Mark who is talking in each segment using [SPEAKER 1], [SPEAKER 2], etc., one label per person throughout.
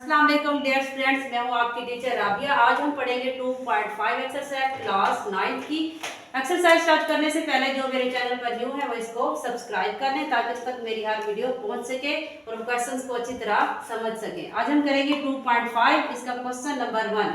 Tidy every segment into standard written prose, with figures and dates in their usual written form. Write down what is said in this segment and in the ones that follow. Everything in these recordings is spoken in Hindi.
[SPEAKER 1] अस्सलाम वालेकुम डियर स्टूडेंट्स, मैं हूं आपकी टीचर राबिया। आज हम पढ़ेंगे 2.5 एक्सरसाइज क्लास 9 की। एक्सरसाइज स्टार्ट करने से पहले जो मेरे चैनल पर न्यू है वो इसको सब्सक्राइब कर लें ताकि उस तक मेरी हर वीडियो पहुंच सके और क्वेश्चंस को अच्छी तरह समझ सके। आज हम करेंगे 2.5, इसका क्वेश्चन नंबर 1।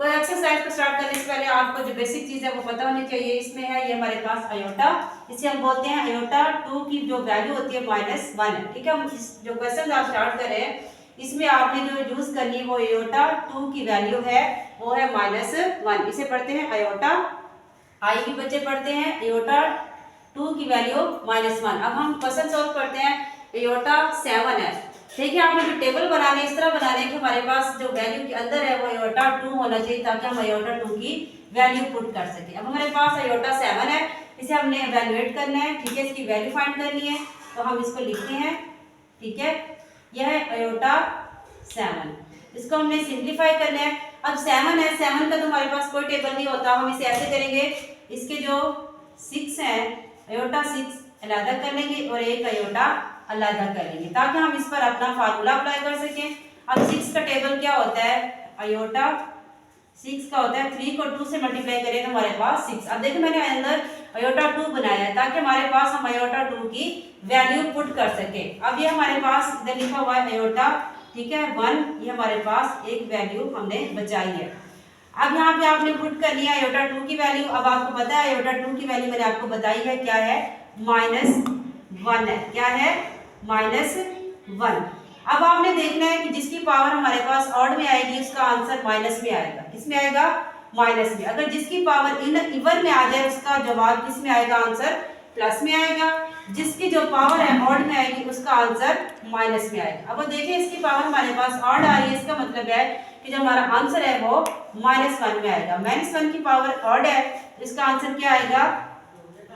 [SPEAKER 1] कोई एक्सरसाइज को स्टार्ट करने से पहले आपको जो बेसिक चीज है वो पता होनी चाहिए। इसमें है ये हमारे पास आयोटा, इसे हम बोलते हैं आयोटा। 2 की जो वैल्यू होती है -1 है। ठीक है, हम इस जो क्वेश्चन आप स्टार्ट कर रहे हैं इसमें आपने जो यूज करनी है वो आयोटा 2 की वैल्यू है वो है -1। इसे पढ़ते हैं आयोटा, आई भी बच्चे पढ़ते हैं आयोटा 2 की वैल्यू -1। अब हम क्वेश्चन सॉल्व करते हैं। आयोटा 7 है। देखिए, आपने जो टेबल बनाने इस तरह बनाने कि हमारे पास जो वैल्यू के अंदर है वो आयोटा 2 होना चाहिए ताकि हम आयोटा 2 की वैल्यू पुट कर सके। अब हमारे पास आयोटा 7 है, इसे हमने इवैल्यूएट करना है। ठीक है, इसकी वैल्यू फाइंड करनी है तो हम इसको लिखते हैं। ठीक है, यह है आयोटा 7, इसको हमने सिंप्लीफाई करना है। अब 7 है, 7 का तो हमारे पास कोई टेबल नहीं होता। हम इसे ऐसे करेंगे, इसके जो 6 है आयोटा 6 अलग कर लेंगे और एक आयोटा अलग कर लेंगे ताकि हम इस पर अपना फार्मूला अप्लाई कर सकें। अब 6 का टेबल क्या होता है, आयोटा 6 का होता है 3 को 2 से मल्टीप्लाई करें तो हमारे पास 6। अब देखिए, मैंने अंदर आयोटा 2 बनाया है ताकि हमारे पास हम आयोटा 2 की वैल्यू पुट कर सके। अब ये हमारे पास इधर लिखा हुआ है आयोटा, ठीक है 1, ये हमारे पास एक वैल्यू हमने बचाई है। अब यहाँ पे आपने पुट करनी है आयोटा 2 की वैल्यू। अब आपको पता है आयोटा 2 की वैल्यू मैंने आपको बताई है क्या है, -1 है। क्या है, -1। अब आपने देखना है कि जिसकी पावर हमारे पास ऑड में आएगी उसका आंसर माइनस में आएगा। किस में आएगा, माइनस में। अगर जिसकी पावर इवन में आ जाए उसका जवाब किस में आएगा, आंसर प्लस में आएगा। जिसकी जो पावर है ऑड में आएगी उसका आंसर माइनस में आएगा। अब देखिए, इसकी पावर हमारे पास ऑड आ रही है, इसका मतलब है कि जो हमारा आंसर है वो -1 में आएगा। -1 की पावर ऑड है, इसका आंसर क्या आएगा,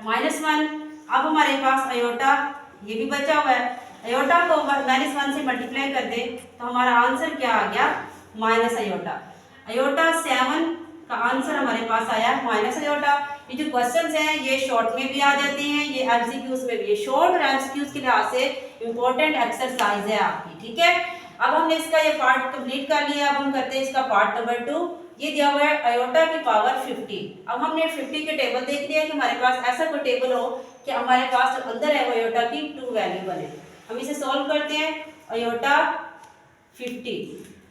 [SPEAKER 1] -1। अब हमारे पास आयोटा ये भी बचा हुआ है, आयोटा को -1 से मल्टीप्लाई कर दे तो हमारा आंसर क्या आ गया, माइनस आयोटा। आयोटा 7 का आंसर हमारे पास आया माइनस आयोटा। ये जो क्वेश्चंस हैं ये शॉर्ट में भी आ जाते हैं, ये एमसीक्यूज में भी। ये शॉर्ट और एमसीक्यूज के लिहाज से इंपॉर्टेंट एक्सरसाइज है आपकी। ठीक है, अब हमने इसका ये पार्ट कंप्लीट कर लिया। अब हम करते हैं इसका पार्ट नंबर 2। ये दिया हुआ है आयोटा की पावर 50। अब हमने 50 के टेबल देख लिया कि हमारे पास ऐसा कोई टेबल हो कि हमारे पास जो अंदर है वो आयोटा की 2 वैल्यू बने। हम इसे सॉल्व करते हैं। आयोटा 50,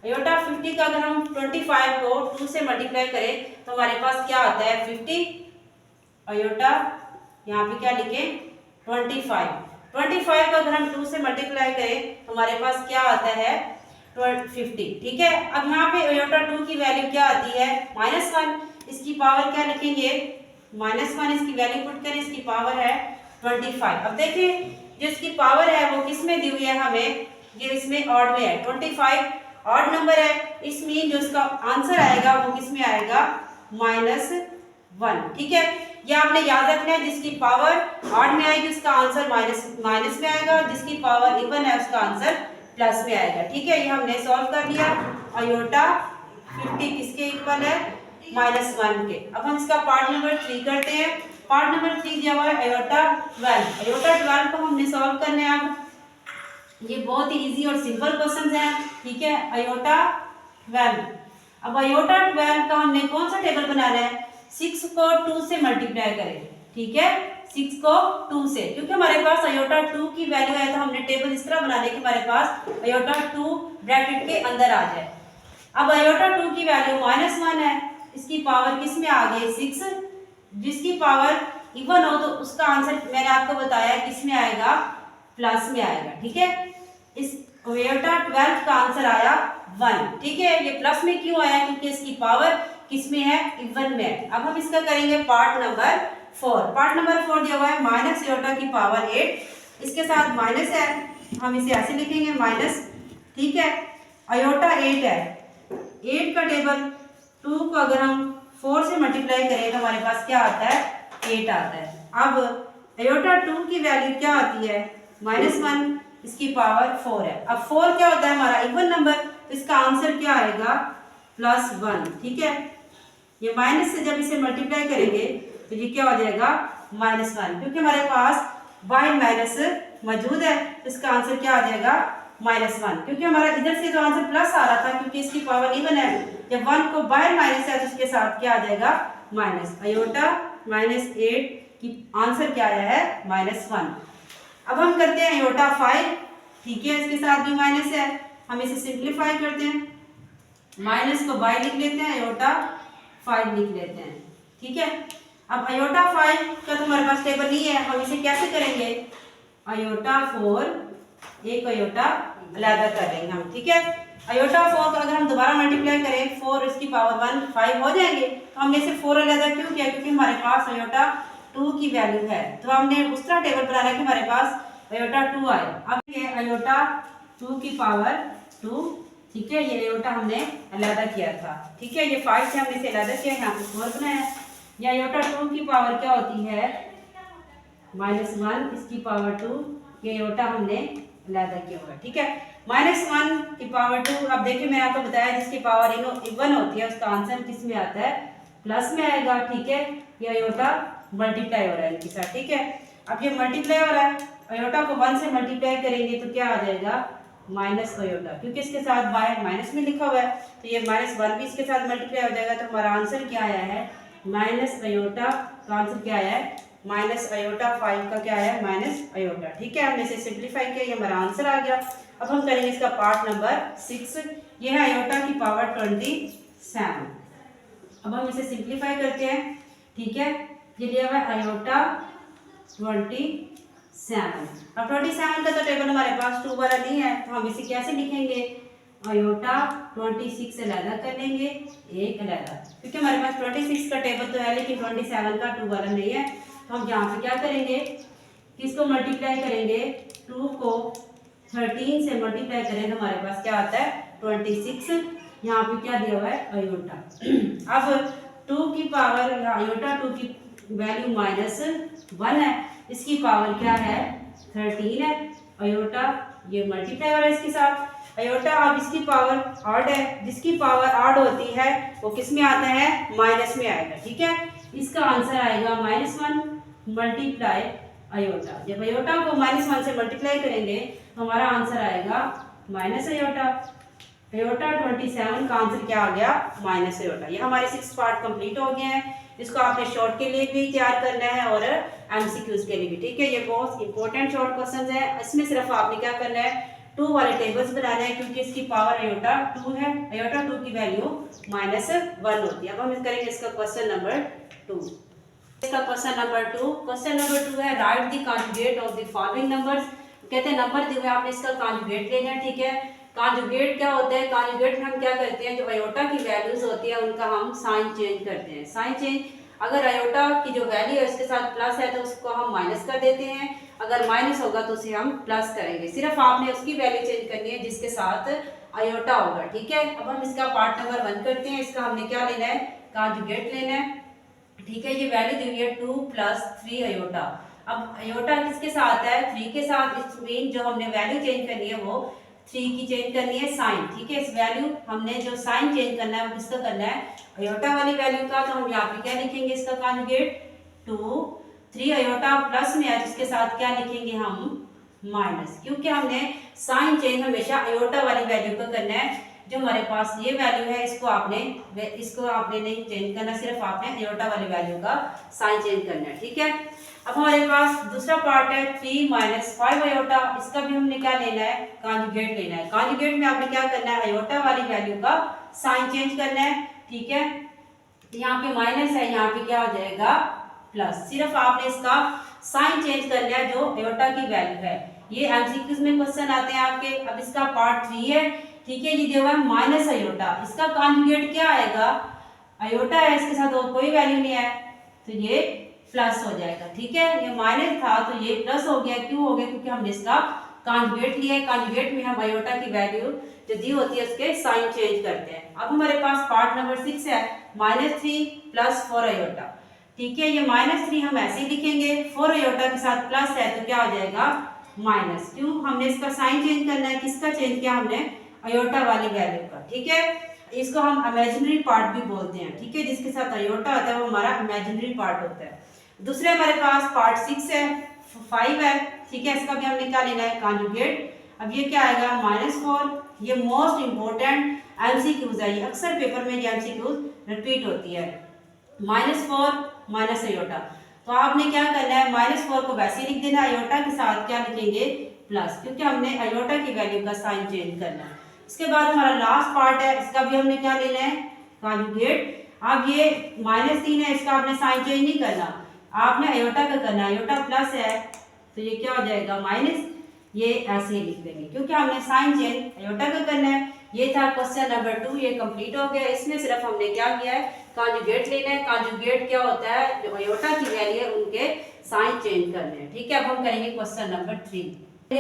[SPEAKER 1] आयोटा 50 का अगर हम 25 को 2 से मल्टीप्लाई करें तो हमारे पास क्या आता है, 50 आयोटा यहाँ पे क्या लिखें 25 का अगर हम 2 से मल्टीप्लाई करें तो हमारे पास क्या आता है 50। ठीक है, अब यहाँ पे आयोटा 2 की वैल्यू क्या आती है, -1। इसकी पावर क्या लिखेंगे, -1। इसकी वैल्यू पुट करें, इसकी पावर है 25। अब देखिए, जो इसकी पावर है वो किस में दी हुई है हमें, ये इसमें ऑड में है। 25 ऑड नंबर है, इसमें जो इसका आंसर आएगा वो किस में आएगा, -1। ठीक है, ये आपने याद रखना है। जिसकी पावर ऑड में आएगी उसका आंसर माइनस में आएगा, जिसकी पावर इवन है उसका आंसर प्लस में आएगा। ठीक है, ये हमने सॉल्व कर लिया। आयोटा 50 किसके इक्वल है, -1 के। अब हम इसका पार्ट नंबर 3 करते हैं। पार्ट नंबर 3 दिया हुआ है आयोटा 12। आयोटा 12 को हमने सॉल्व करना है। अब ये बहुत ही इजी और सिंपल क्वेश्चन है। ठीक है, आयोटा 12। अब आयोटा 12 का हमने कौन सा टेबल बनाना है, 6 को 2 से मल्टीप्लाई करें। ठीक है, 6 को 2 से, क्योंकि हमारे पास आयोटा 2 की वैल्यू है तो हमने टेबल इस तरह बनाने कि हमारे पास आयोटा 2 ब्रैकेट के अंदर आ जाए। अब आयोटा 2 की वैल्यू -1 है, इसकी पावर किस में आ गई 6। जिसकी पावर इवन हो तो उसका आंसर मैंने आपको बताया किस में आएगा, प्लस में आएगा। ठीक है, इस आयोटा 12 का आंसर आया 1। ठीक है, ये प्लस में क्यों आया, क्योंकि इसकी पावर किस में है, इवन में है। अब हम इसका करेंगे पार्ट नंबर 4। पार्ट नंबर 4 दिया हुआ है माइनस आयोटा की पावर 8, इसके साथ माइनस है, हम इसे ऐसे लिखेंगे माइनस। ठीक है, आयोटा 8 है, 8 का टेबल 2 को अगर हम 4 से मल्टीप्लाई करें तो हमारे पास क्या आता है, 8 आता है। अब आयोटा 2 की वैल्यू क्या आती है, -1, इसकी पावर 4 है। अब 4 क्या होता है हमारा इवन नंबर, तो इसका आंसर क्या आएगा, +1। ठीक है, ये माइनस से जब इसे मल्टीप्लाई करेंगे तो ये क्या हो जाएगा, -1, क्योंकि हमारे पास बाय माइनस मौजूद है तो इसका आंसर क्या आ जाएगा, -1, क्योंकि हमारा इधर से जो आंसर प्लस आ रहा था, क्योंकि इसकी पावर इवन है, जब 1 को बाहर माइनस है तो उसके साथ क्या आ जाएगा माइनस। अयोटा -8 की आंसर क्या आया है -1। अब हम करते हैं अयोटा 5, ठीक है, इसके साथ भी माइनस है, हम इसे सिंप्लीफाई करते हैं, माइनस को बाय लिख लेते हैं, अयोटा 5 लिख लेते हैं, ठीक है। अब अयोटा 5 का तो हमारे पास टेबल नहीं है, हम इसे कैसे करेंगे, अयोटा 4 एक अयोटा अलग कर लेंगे हम, ठीक है। अयोटा 4 को अगर हम दोबारा मल्टीप्लाई करें 4 इसकी पावर 1 5 हो जाएंगे, तो हमने इसे 4 अलग क्यों किया, क्योंकि हमारे पास अयोटा 2 की वैल्यू है, तो हमने उस तरह टेबल बनाना है कि हमारे पास अयोटा 2 आए। अब ये अयोटा 2 की पावर 2, ठीक है, ये अयोटा हमने अलग किया था, ठीक है, ये 5 से हमने इसे अलग किया, यहाँ पे 4 बनाया। या अयोटा 2 की पावर क्या होती है -1 इसकी पावर 2, ये अयोटा हमने अलग किया हुआ है, ठीक है। -1 की पावर 2, अब देखिए मैंने आपको बताया जिसकी पावर इवन होती है उसका आंसर किस में आता है, प्लस में आएगा, ठीक है। ये अयोटा मल्टीप्लाई हो रहा है इनके साथ, ठीक है। अब ये मल्टीप्लाई हो रहा है, अयोटा को 1 से मल्टीप्लाई करेंगे तो क्या आ जाएगा माइनस अयोटा, क्योंकि इसके साथ बाय माइनस में लिखा हुआ है, तो ये -1 भी इसके साथ मल्टीप्लाई हो जाएगा, तो हमारा आंसर क्या आया है माइनस अयोटा का आंसर क्या आया है माइनस अयोटा 5 का क्या आया है माइनस अयोटा, ठीक है। हमने इसे सिंप्लीफाई किया, ये हमारा आंसर आ गया। अब हम करेंगे इसका पार्ट नंबर 6, ये है अयोटा की पावर 27। अब हम इसे सिंप्लीफाई करते हैं, ठीक है, ये लिया हुआ है अयोटा 27। अब 27 का तो टेबल हमारे पास 2 वाला नहीं है, तो हम इसे कैसे लिखेंगे, अयोटा 26 से अलग कर लेंगे, एक अलग, क्योंकि हमारे पास 26 का टेबल तो है लेकिन 27 का 2 वाला नहीं है, तो हम यहाँ पे क्या करेंगे, किसको मल्टीप्लाई करेंगे, 2 को 13 से मल्टीप्लाई करें तो हमारे पास क्या आता है 26, यहाँ पे क्या दिया हुआ है अयोटा। अब 2 की पावर, अयोटा 2 की वैल्यू -1 है, इसकी पावर क्या है 13 है, अयोटा ये मल्टीप्लाई हो रहा है इसके साथ, अयोटा अब इसकी पावर ऑड है, जिसकी पावर ऑड होती है वो किस में आता है माइनस में आएगा, ठीक है। इसका आंसर आएगा -1 मल्टीप्लाई अयोटा। जब अयोटा को -1 से मल्टीप्लाई करेंगे तो हमारा आंसर आएगा माइनस अयोटा। अयोटा 27 का आंसर क्या आ गया माइनस अयोटा। ये हमारे 6 पार्ट कंप्लीट हो गए हैं, इसको आपने शॉर्ट के लिए भी तैयार करना है और एमसीक्यूज के लिए भी, ठीक है। ये बहुत इंपॉर्टेंट शॉर्ट क्वेश्चन है, इसमें सिर्फ आपने क्या करना है 2 वाले टेबल्स बनाने हैं, क्योंकि इसकी पावर अयोटा 2 है, अयोटा 2 की वैल्यू -1 होती है। अब हम करेंगे इसका क्वेश्चन नंबर 2। इसका क्वेश्चन नंबर 2 है right the conjugate of the following numbers. कहते हैं नंबर दिए हुए आपने इसका कॉन्जुगेट लेना है, ठीक है। कॉन्जुगेट क्या होता है, कॉन्जुगेट में हम क्या करते हैं, जो अयोटा की वैल्यूज होती है उनका हम साइन चेंज करते हैं। साइन चेंज, अगर अयोटा की जो वैल्यू है उसके साथ प्लस है तो उसको हम माइनस कर देते हैं, अगर माइनस होगा तो उसे हम प्लस करेंगे। सिर्फ आपने उसकी वैल्यू चेंज करनी है जिसके साथ अयोटा होगा, ठीक है। अब हम इसका पार्ट नंबर 1 करते हैं, इसका हमने क्या लेना है कॉन्जुगेट लेना है, ठीक है। ये वैल्यू दी हुई है 2 + 3 अयोटा। अब अयोटा किसके साथ है 3 के साथ, इस मीन जो हमने वैल्यू चेंज करनी है वो 3 की चेंज करनी है साइन, ठीक है। इस वैल्यू हमने जो साइन चेंज करना है वो किसका करना है अयोटा वाली वैल्यू का, तो हम यहाँ पे क्या लिखेंगे इसका कॉन्जुगेट 2 3 अयोटा प्लस में है जिसके साथ क्या लिखेंगे हम माइनस, क्योंकि हमने साइन चेंज हमेशा अयोटा वाली वैल्यू का करना है। जो हमारे पास ये वैल्यू है इसको आपने नहीं चेंज करना, सिर्फ आपने अयोटा वाली वैल्यू का साइन चेंज करना है, ठीक है। अब हमारे पास दूसरा पार्ट है 3 - 5 अयोटा, इसका भी हमने क्या लेना है कॉन्जुगेट लेना है। कॉन्जुगेट में आपने क्या करना है अयोटा वाली वैल्यू का साइन चेंज करना है, ठीक है। यहाँ पे माइनस है, यहाँ पे क्या हो जाएगा प्लस, सिर्फ आपने इसका साइन चेंज करना है जो अयोटा की वैल्यू है। ये एमसीक्यूज में क्वेश्चन आते हैं आपके। अब इसका पार्ट 3 है, ठीक है, ये दिया हुआ है माइनस अयोटा, इसका कॉन्जुगेट क्या आएगा अयोटा है, इसके साथ और कोई वैल्यू नहीं है तो ये प्लस हो जाएगा, ठीक है। ये माइनस था तो ये प्लस हो गया, क्यों हो गया क्योंकि हमने इसका कॉन्जुगेट लिया है। कॉन्जुगेट में हम अयोटा की वैल्यू जो दी होती है उसके साइन चेंज करते हैं। अब हमारे पास पार्ट नंबर 6 है -3 + 4 अयोटा, ठीक है। ये -3 हम ऐसे ही लिखेंगे, 4 अयोटा के साथ प्लस है तो क्या हो जाएगा माइनस, क्यों हमने इसका साइन चेंज करना है, किसका चेंज किया हमने अयोटा वाली वैल्यू का, ठीक है। इसको हम इमेजिनरी पार्ट भी बोलते हैं, ठीक है, जिसके साथ अयोटा आता है वो हमारा इमेजिनरी पार्ट होता है। दूसरे हमारे पास पार्ट 6 है 5 है, ठीक है, इसका भी हमने क्या लेना है कॉन्जुगेट। अब ये क्या आएगा -4। ये मोस्ट इंपॉर्टेंट एमसीक्यूज है, ये अक्सर पेपर में ये एमसीक्यूज रिपीट होती है। -4 माइनस अयोटा, तो आपने क्या करना है, -4 को वैसे ही लिख देना, अयोटा के साथ क्या लिखेंगे प्लस, क्योंकि हमने अयोटा की वैल्यू का साइन चेंज करना है। इसके बाद हमारा लास्ट पार्ट है, इसका भी हमने क्या लेना है, कॉन्जुगेट। अब ये -3 है, इसका आपने साइन चेंज नहीं करना, आपने अयोटा का करना है। अयोटा प्लस है तो ये क्या हो जाएगा माइनस, ये ऐसे ही लिख देंगे क्योंकि हमने साइन चेंज अयोटा का करना है। ये था क्वेश्चन नंबर 2, ये कंप्लीट हो गया। इसमें सिर्फ हमने क्या किया है, कॉन्जुगेट लेना है। कॉन्जुगेट क्या होता है, जो अयोटा की वैल्यू है उनके साइन चेंज करने हैं। ठीक है, अब हम करेंगे क्वेश्चन नंबर 3।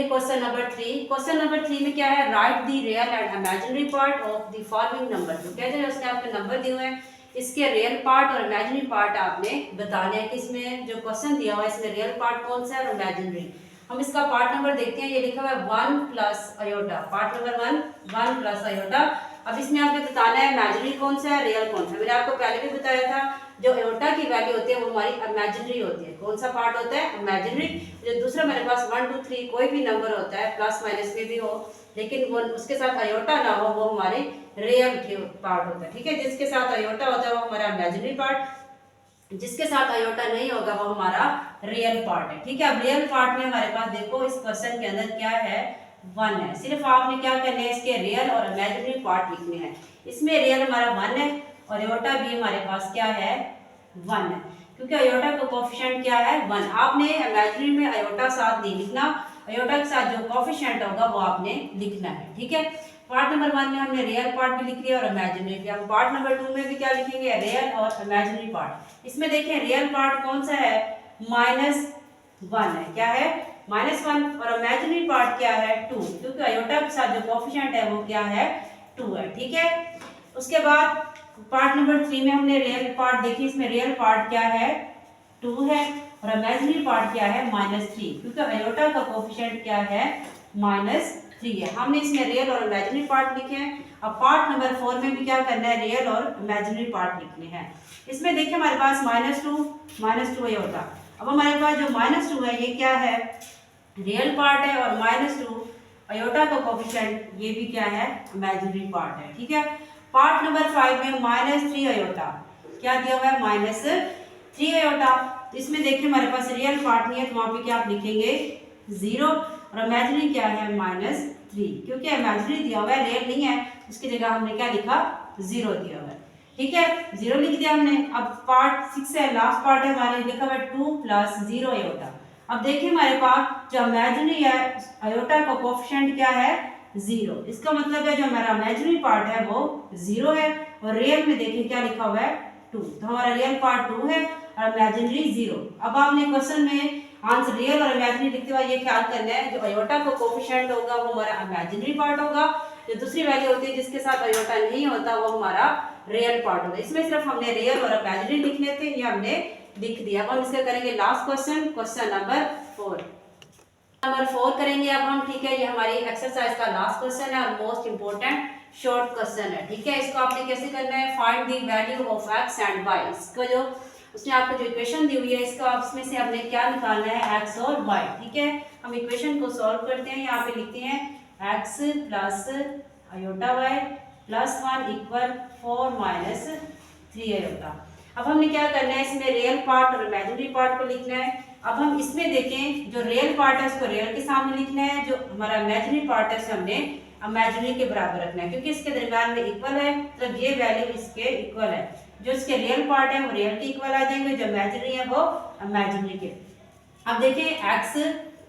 [SPEAKER 1] क्वेश्चन नंबर 3 में क्या है, right the real and imaginary part of the following number. तो कहते हैं उसने आपको नंबर दिए हुए हैं, इसके रियल पार्ट और इमेजिनरी पार्ट आपने बताने हैं कि इसमें जो क्वेश्चन दिया हुआ है इसमें रियल पार्ट कौन सा है और इमेजिनरी। हम इसका पार्ट नंबर देखते हैं, ये लिखा हुआ है 1 plus iota, part number 1 plus iota. अब इसमें आपने बताना है इमेजिनरी कौन सा है, रियल कौन सा है। मैंने आपको पहले भी बताया था, जो अयोटा की वैल्यू होती है वो हमारी इमेजिनरी होती है। कौन सा पार्ट होता है, इमेजिनरी। जो दूसरा मेरे पास 1 2 3 कोई भी नंबर होता है, प्लस माइनस में भी हो, लेकिन वो उसके साथ अयोटा ना हो, वो हमारे रियल पार्ट होता है। ठीक है, जिसके साथ अयोटा होता है वो हमारा इमेजिनरी पार्ट, जिसके साथ अयोटा नहीं होगा वो हमारा रियल पार्ट है। ठीक है, अब रियल पार्ट में हमारे पास देखो इस क्वेश्चन के अंदर क्या है, 1 है। सिर्फ आपने क्या करना है, इसके रियल और इमेजिनरी पार्ट लिखने हैं। इसमें रियल हमारा 1 है और अयोटा भी हमारे पास क्या है, 1 है, क्योंकि अयोटा का कोफिशिएंट क्या है, 1। आपने इमेजिनरी में अयोटा साथ नहीं लिखना, अयोटा के साथ जो कोफिशिएंट होगा वो आपने लिखना है। ठीक है, पार्ट नंबर 1 में हमने रियल पार्ट भी लिख लिया और इमेजिनरी भी। हम पार्ट नंबर 2 में भी क्या लिखेंगे, रियल और इमेजिनरी पार्ट। इसमें देखें रियल पार्ट कौन सा है, -1 है, क्या है -1, और इमेजिनरी पार्ट क्या है 2, क्योंकि अयोटा के साथ जो कोफिशिएंट है वो क्या है, 2 है। ठीक है, उसके बाद पार्ट नंबर 3 में हमने रियल पार्ट देखी, इसमें रियल पार्ट क्या है 2 है और इमेजिनरी पार्ट क्या है -3, क्योंकि अयोटा का कोफिशिएंट क्या है -3 है। हमने इसमें रियल और इमेजिनरी पार्ट लिखे हैं। अब पार्ट नंबर 4 में भी क्या करना है, रियल और इमेजिनरी पार्ट लिखने हैं। इसमें देखिए हमारे पास -2 अयोटा। अब हमारे पास जो -2 है ये क्या है, रियल पार्ट है, और -2 अयोटा का कोफिशिएंट ये भी क्या है, इमेजिनरी पार्ट है। ठीक है, पार्ट नंबर 5 में -3 अयोटा, क्या दिया हुआ है, -3 अयोटा। तो इसमें देखिए हमारे पास रियल पार्ट नहीं है, तो वहां पे क्या आप लिखेंगे 0, और इमेजिनरी क्या है -3, क्योंकि इमेजिनरी दिया हुआ है, रियल नहीं है, उसकी जगह हमने क्या लिखा 0 दिया हुआ है। ठीक है, 0 लिख दिया हमने। अब पार्ट 6 है, लास्ट पार्ट है, हमारे लिखा हुआ है 2 + 0 अयोटा। अब देखिए हमारे पास जो इमेजिनरी है अयोटा का कोफिशिएंट क्या है, 0। इसका मतलब है जो हमारा इमेजिनरी पार्ट है वो 0 है, और रियल में देखिए क्या लिखा हुआ है 2, तो हमारा रियल पार्ट 2 है और इमेजिनरी 0। अब आपने क्वेश्चन में आंसर रियल और इमेजिनरी लिखते हुए ये ख्याल करना है, जो अयोटा का कोफिशिएंट होगा वो हमारा इमेजिनरी पार्ट होगा, जो दूसरी वैल्यू होती है जिसके साथ अयोटा नहीं होता वो हमारा रियल पार्ट होगा। इसमें सिर्फ हमने रियल और इमेजिनरी लिखने थे, ये हमने लिख दिया। अब हम इसका करेंगे लास्ट क्वेश्चन नंबर 4 करेंगे अब हम। ठीक है, ये हमारी एक्सरसाइज का लास्ट क्वेश्चन है और मोस्ट इंपोर्टेंट शॉर्ट क्वेश्चन है। ठीक है, इसको आपने कैसे करना है, find the value of x and y। इसको जो उसने आपको जो इक्वेशन दी हुई है इसका इसमें से हमने क्या निकालना है, x और y। ठीक है, हम इक्वेशन को सॉल्व करते हैं। यहाँ पे लिखते हैं x plus iota y plus 1 equal 4 minus 3 iota. अब हमने क्या करना है, इसमें रियल पार्ट और इमेजिनरी पार्ट को लिखना है। अब हम इसमें देखें जो रियल पार्ट है उसको रियल के सामने लिखना है, जो हमारा इमेजिनरी पार्ट है उसे हमने इमेजिनरी के बराबर रखना है, क्योंकि इसके दरमियान में इक्वल है, तो ये वैल्यू इसके इक्वल है। जो इसके रियल पार्ट है वो रियल के इक्वल आ जाएंगे, जो इमेजिनरी है वो इमेजिनरी के। अब देखिए x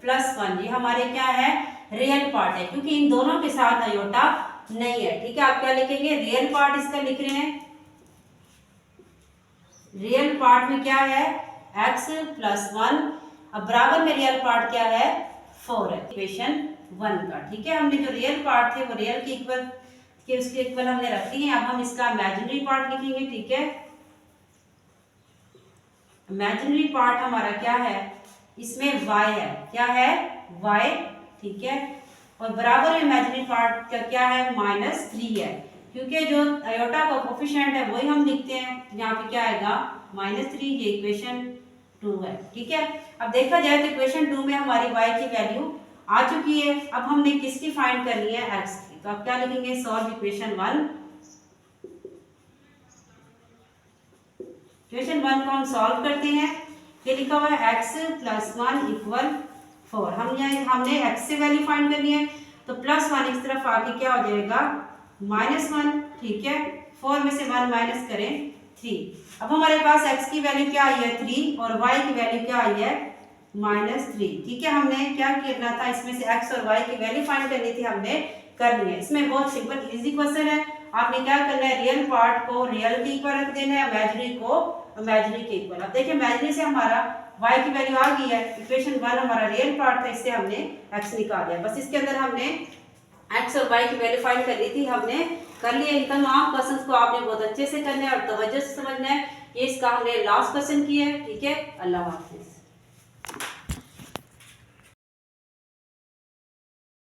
[SPEAKER 1] प्लस 1 ये हमारे क्या है, रियल पार्ट है, क्योंकि इन दोनों के साथ अयोटा नहीं है। ठीक है, आप क्या लिखेंगे, रियल पार्ट इसका लिख रहे हैं। रियल पार्ट में क्या है, x प्लस 1, अब बराबर में रियल पार्ट क्या है, 4 है, इक्वेशन 1 का। ठीक है, हमने जो रियल पार्ट थे वो रियल के इक्वल के उसके इक्वल हमने रख दिए। अब हम इसका इमेजिनरी पार्ट लिखेंगे। ठीक है, इमेजिनरी पार्ट हमारा क्या है, इसमें y है, क्या है y। ठीक है, और बराबर में इमेजिनरी पार्ट का क्या है, -3 है, क्योंकि जो अयोटा का कोफिशिएंट है वही हम लिखते हैं। यहाँ पे क्या आएगा -3, ये इक्वेशन 2 है। ठीक है, अब देखा जाए तो इक्वेशन 2 में हमारी y की वैल्यू आ चुकी है। अब हमने किसकी फाइंड करनी है, एक्स की। तो अब क्या लिखेंगे, सॉल्व इक्वेशन 1। इक्वेशन 1 को हम सॉल्व करते हैं। ये लिखा हुआ है x + 1 = 4। हमने x से वैल्यू फाइंड करनी है, तो +1 इस तरफ आके क्या हो जाएगा, -1। ठीक है, 4 में से 1 माइनस करें 3। अब हमारे पास x की वैल्यू क्या आई है 3 और y की वैल्यू क्या आई है -3। ठीक है, हमने क्या करना था, इसमें से x और y की वैल्यू फाइंड करनी थी, हमने कर ली है। इसमें बहुत सिंपल इजी क्वेश्चन है। आपने क्या करना है, रियल पार्ट को रियल के इक्वल रख देना है, इमेजिनरी को इमेजिनरी के इक्वल। अब देखिए इमेजिनरी से हमारा y की वैल्यू आ गई है, इक्वेशन 1 हमारा रियल पार्ट था, इससे हमने x निकाल दिया। बस इसके अंदर हमने x और y की वैल्यू फाइंड करनी थी, हमने कर लिया। इन तमाम क्वेश्चंस को आपने बहुत अच्छे से करना है और तवज्जो से समझना है। ये इसका हमने लास्ट क्वेश्चन किया है। ठीक है, अल्लाह हाफिज।